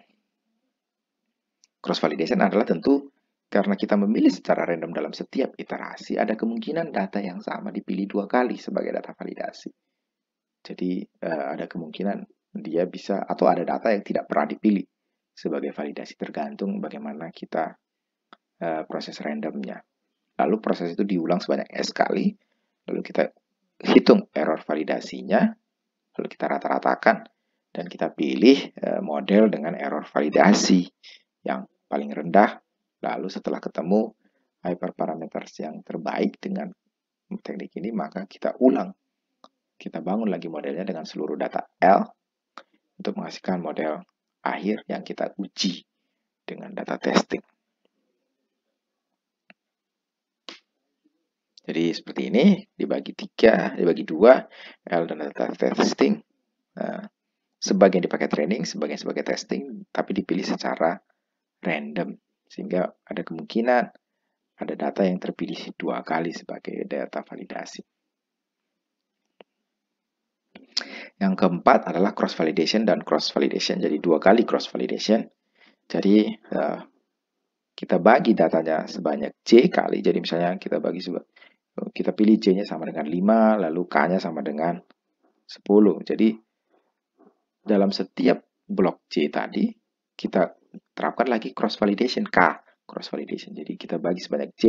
cross validation adalah tentu karena kita memilih secara random dalam setiap iterasi, ada kemungkinan data yang sama dipilih 2 kali sebagai data validasi. Jadi ada kemungkinan dia bisa, atau ada data yang tidak pernah dipilih sebagai validasi, tergantung bagaimana kita proses randomnya. Lalu proses itu diulang sebanyak S kali, lalu kita hitung error validasinya, lalu kita rata-ratakan, dan kita pilih model dengan error validasi yang paling rendah. Lalu setelah ketemu hyperparameters yang terbaik dengan teknik ini, maka kita ulang. Kita bangun lagi modelnya dengan seluruh data L untuk menghasilkan model akhir yang kita uji dengan data testing. Jadi seperti ini, dibagi 3, dibagi 2, L dan data testing. Sebagian dipakai training, sebagian sebagai testing, tapi dipilih secara random. Sehingga ada kemungkinan ada data yang terpilih 2 kali sebagai data validasi. Yang keempat adalah cross validation dan cross validation. Jadi 2 kali cross validation. Jadi kita bagi datanya sebanyak J kali. Jadi misalnya kita pilih J-nya sama dengan 5, lalu K-nya sama dengan 10. Jadi dalam setiap blok J tadi kita terapkan lagi cross validation K, cross validation. Jadi kita bagi sebanyak J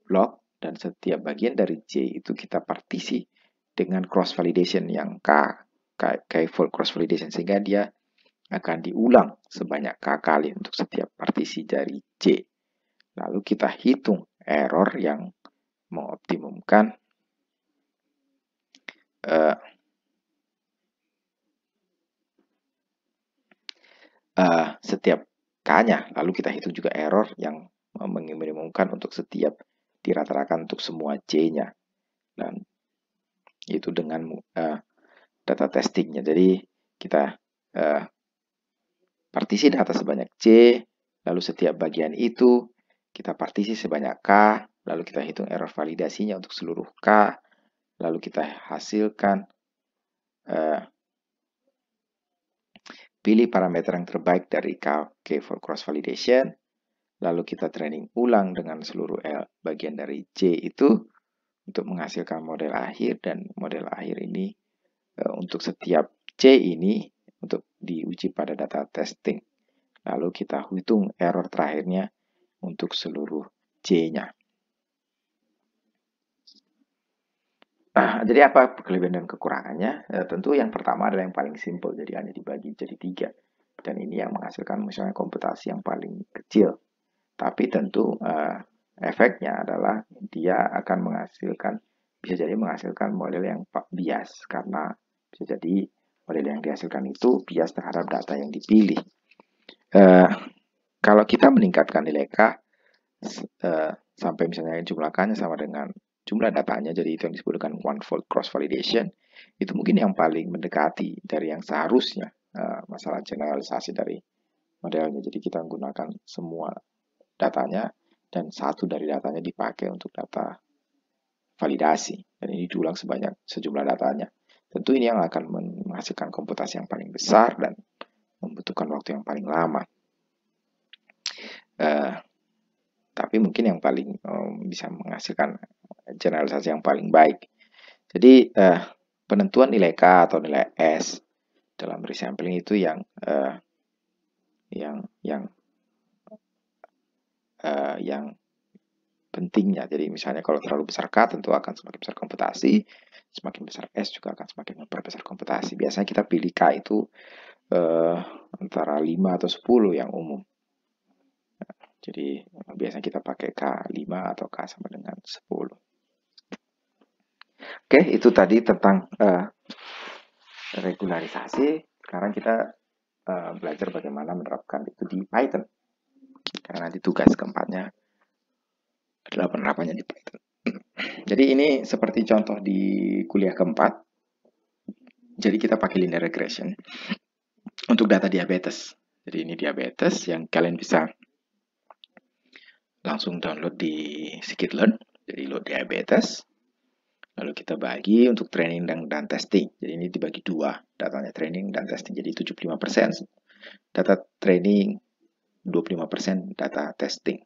blok, dan setiap bagian dari J itu kita partisi dengan cross validation yang K-fold cross validation, sehingga dia akan diulang sebanyak K kali untuk setiap partisi dari J. Lalu kita hitung error yang mengoptimumkan setiap K-nya. Lalu kita hitung juga error yang meminimumkan untuk setiap dirata-ratakan untuk semua J-nya. Dan itu dengan data testingnya. Jadi kita partisi data sebanyak J, lalu setiap bagian itu kita partisi sebanyak K, lalu kita hitung error validasinya untuk seluruh K, lalu kita hasilkan pilih parameter yang terbaik dari K-fold cross validation, lalu kita training ulang dengan seluruh bagian dari J itu untuk menghasilkan model akhir, dan model akhir ini untuk setiap J ini untuk diuji pada data testing. Lalu kita hitung error terakhirnya untuk seluruh J-nya. Jadi apa kelebihan dan kekurangannya? Tentu yang pertama adalah yang paling simple, jadi hanya dibagi jadi 3. Dan ini yang menghasilkan misalnya komputasi yang paling kecil. Tapi tentu efeknya adalah dia akan bisa jadi menghasilkan model yang bias, karena bisa jadi model yang dihasilkan itu bias terhadap data yang dipilih. Kalau kita meningkatkan nilai K sampai misalnya jumlah K-nya sama dengan jumlah datanya, jadi itu yang disebut dengan one-fold cross validation, itu mungkin yang paling mendekati dari yang seharusnya masalah generalisasi dari modelnya. Jadi kita menggunakan semua datanya dan satu dari datanya dipakai untuk data validasi, dan ini diulang sejumlah datanya. Tentu ini yang akan menghasilkan komputasi yang paling besar dan membutuhkan waktu yang paling lama. Tapi mungkin yang paling bisa menghasilkan generalisasi yang paling baik. Jadi penentuan nilai K atau nilai S dalam resampling itu yang pentingnya. Jadi misalnya kalau terlalu besar K tentu akan semakin besar komputasi, semakin besar S juga akan semakin memperbesar komputasi. Biasanya kita pilih K itu antara 5 atau 10 yang umum. Jadi biasanya kita pakai K5 atau K sama dengan 10. Oke, itu tadi tentang regularisasi. Sekarang kita belajar bagaimana menerapkan itu di Python. Karena nanti tugas keempatnya adalah penerapannya di Python. Jadi ini seperti contoh di kuliah keempat. Jadi kita pakai linear regression untuk data diabetes. Jadi ini diabetes yang kalian bisa langsung download di scikit-learn. Jadi load diabetes. Lalu kita bagi untuk training dan testing. Jadi ini dibagi 2, datanya training dan testing. Jadi 75% data training, 25% data testing.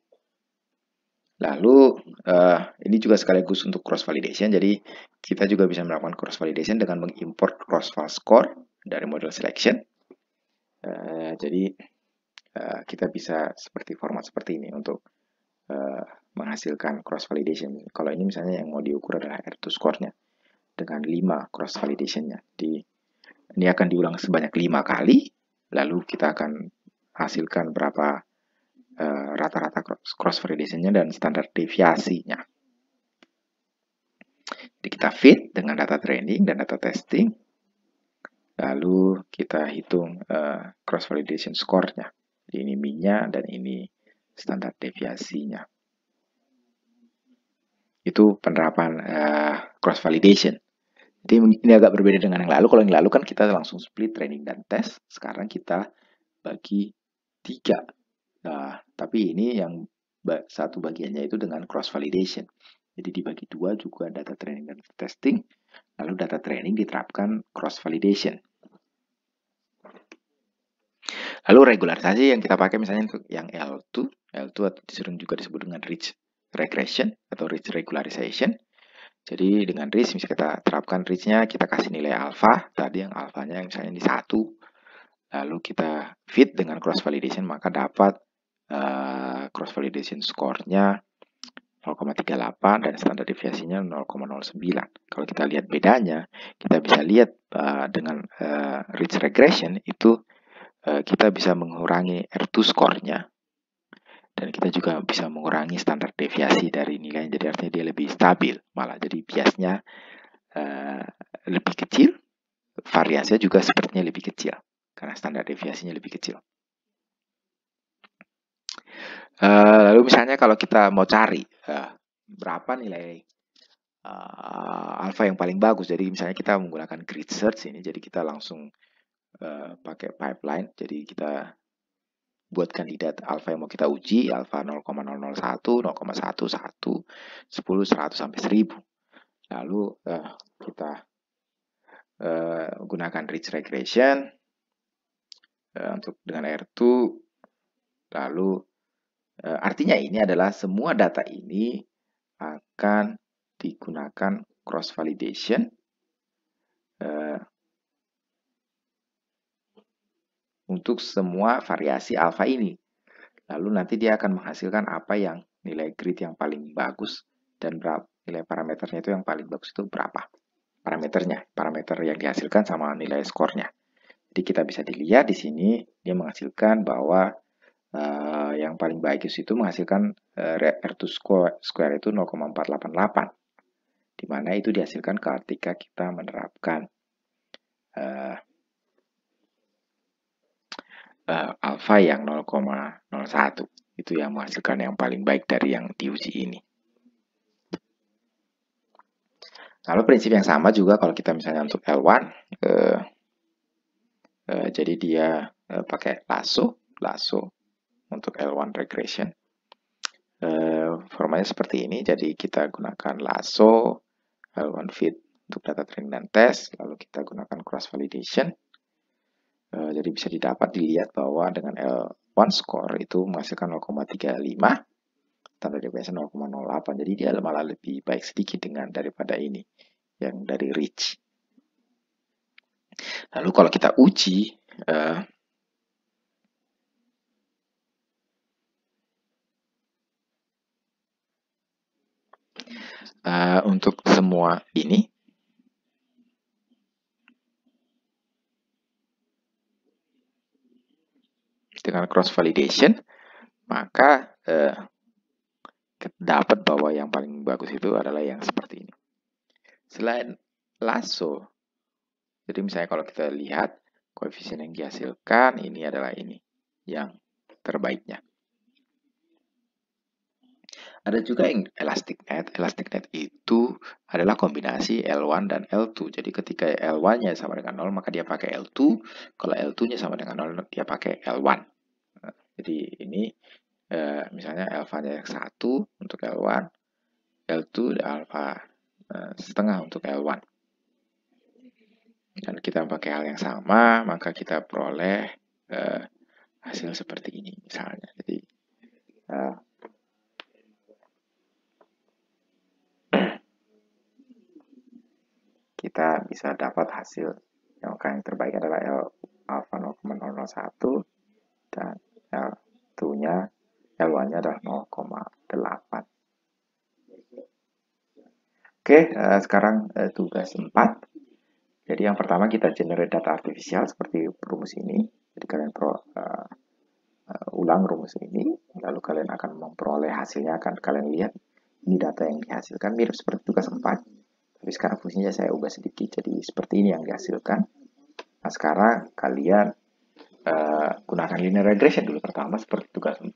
Lalu ini juga sekaligus untuk cross validation. Jadi kita juga bisa melakukan cross validation dengan mengimport cross-val score dari model selection. Jadi kita bisa seperti format seperti ini untuk menghasilkan cross validation. Kalau ini misalnya yang mau diukur adalah R2 score-nya dengan 5 cross validation-nya. Ini akan diulang sebanyak 5 kali, lalu kita akan hasilkan berapa rata-rata cross validation-nya dan standar deviasinya. Jadi kita fit dengan data training dan data testing, lalu kita hitung cross validation score-nya. Jadi ini min-nya dan ini standar deviasinya. Itu penerapan cross validation. Jadi ini agak berbeda dengan yang lalu. Kalau yang lalu kan kita langsung split training dan test. Sekarang kita bagi 3. Nah, tapi ini yang satu bagiannya itu dengan cross validation. Jadi dibagi 2 juga data training dan testing. Lalu data training diterapkan cross validation. Lalu regularisasi yang kita pakai misalnya untuk yang L2 sering juga disebut dengan rich regression atau rich regularization. Jadi dengan rich, misalnya kita terapkan rich-nya, kita kasih nilai alpha, tadi yang alfanya misalnya di 1, lalu kita fit dengan cross validation, maka dapat cross validation score-nya 0,38 dan standar deviasinya 0,09. Kalau kita lihat bedanya, kita bisa lihat dengan ridge regression itu kita bisa mengurangi R2 score-nya, dan kita juga bisa mengurangi standar deviasi dari nilainya, jadi artinya dia lebih stabil, malah jadi biasnya lebih kecil, variasinya juga sepertinya lebih kecil karena standar deviasinya lebih kecil. Lalu misalnya kalau kita mau cari berapa nilai alpha yang paling bagus, jadi misalnya kita menggunakan grid search ini, jadi kita langsung pakai pipeline, jadi kita buat kandidat alpha yang mau kita uji, alpha 0,001, 0,11, 10, 100 sampai 1000. Lalu kita gunakan ridge regression untuk dengan R2. Lalu artinya ini adalah semua data ini akan digunakan cross validation untuk semua variasi alpha ini. Lalu nanti dia akan menghasilkan apa yang nilai grid yang paling bagus dan berapa nilai parameternya itu yang paling bagus itu berapa. Parameter yang dihasilkan sama nilai skornya. Jadi kita bisa dilihat di sini dia menghasilkan bahwa yang paling bagus itu menghasilkan R2 square itu 0,488. Di mana itu dihasilkan ketika kita menerapkan alpha yang 0,01. Itu yang menghasilkan yang paling baik dari yang diuji ini. Lalu prinsip yang sama juga kalau kita misalnya untuk L1, jadi dia pakai lasso untuk L1 regression. Formanya seperti ini, jadi kita gunakan lasso, L1 fit untuk data training dan test, lalu kita gunakan cross validation. Jadi bisa dilihat bahwa dengan L1 score itu menghasilkan 0,35, standar deviation 0,08, jadi dia malah lebih baik sedikit daripada ini yang dari ridge. Lalu kalau kita uji untuk semua ini, dengan cross validation, maka dapat bahwa yang paling bagus itu adalah yang seperti ini. Selain lasso, jadi misalnya kalau kita lihat koefisien yang dihasilkan, ini adalah ini yang terbaiknya. Ada juga yang elastic net. Elastic net itu adalah kombinasi L1 dan L2. Jadi ketika L1-nya sama dengan 0, maka dia pakai L2. Kalau L2-nya sama dengan 0, dia pakai L1. Jadi ini misalnya alpha-nya 1 untuk L1, L2 alpha setengah untuk L1. Dan kita pakai hal yang sama, maka kita peroleh hasil seperti ini misalnya. Jadi kita bisa dapat hasil yang terbaik adalah L alpha 0,001 dan L2-nya, L1-nya adalah 0,8. Oke, sekarang tugas 4. Jadi yang pertama kita generate data artifisial seperti rumus ini. Jadi kalian ulang rumus ini, lalu kalian akan memperoleh hasilnya, akan kalian lihat ini data yang dihasilkan mirip seperti tugas 4. Tapi sekarang fungsinya saya ubah sedikit, jadi seperti ini yang dihasilkan. Nah sekarang kalian gunakan linear regression dulu pertama seperti tugas 4,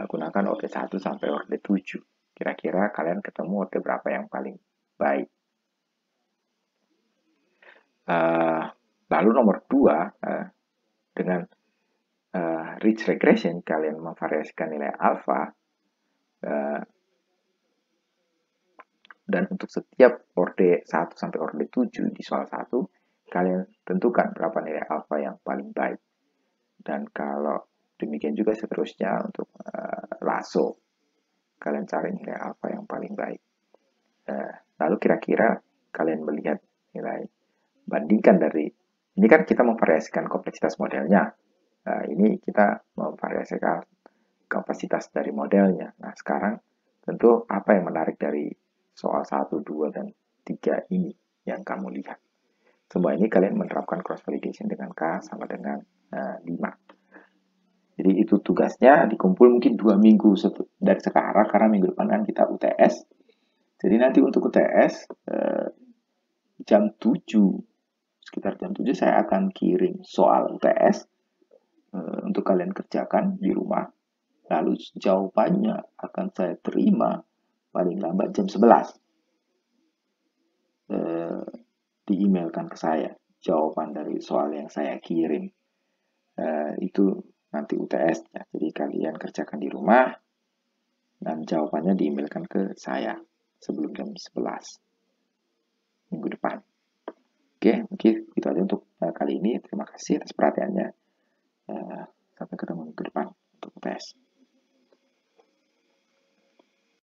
gunakan orde 1 sampai orde 7. Kira-kira kalian ketemu orde berapa yang paling baik. Lalu nomor 2, dengan ridge regression kalian memvariasikan nilai alpha, dan untuk setiap orde 1 sampai orde 7 di soal 1, kalian tentukan berapa nilai alpha yang paling baik. Dan kalau demikian juga seterusnya untuk lasso, kalian cari nilai alpha yang paling baik. Lalu kira-kira kalian melihat nilai, bandingkan dari Ini kan kita memvariasikan kompleksitas modelnya. Nah, ini kita memvariasikan kapasitas dari modelnya. Nah, sekarang tentu apa yang menarik dari soal 1, 2, dan 3 ini yang kamu lihat. Semua ini kalian menerapkan cross validation dengan K sama dengan 5. Jadi itu tugasnya dikumpul mungkin 2 minggu dari sekarang karena minggu depan kan kita UTS. Jadi nanti untuk UTS jam 7, sekitar jam 7 saya akan kirim soal UTS untuk kalian kerjakan di rumah. Lalu jawabannya akan saya terima paling lambat jam 11. Di-emailkan ke saya jawaban dari soal yang saya kirim. Itu nanti UTS-nya. Jadi kalian kerjakan di rumah dan jawabannya di-emailkan ke saya sebelum jam 11 minggu depan. Oke, mungkin itu aja untuk kali ini. Terima kasih atas perhatiannya. Sampai ketemu minggu depan.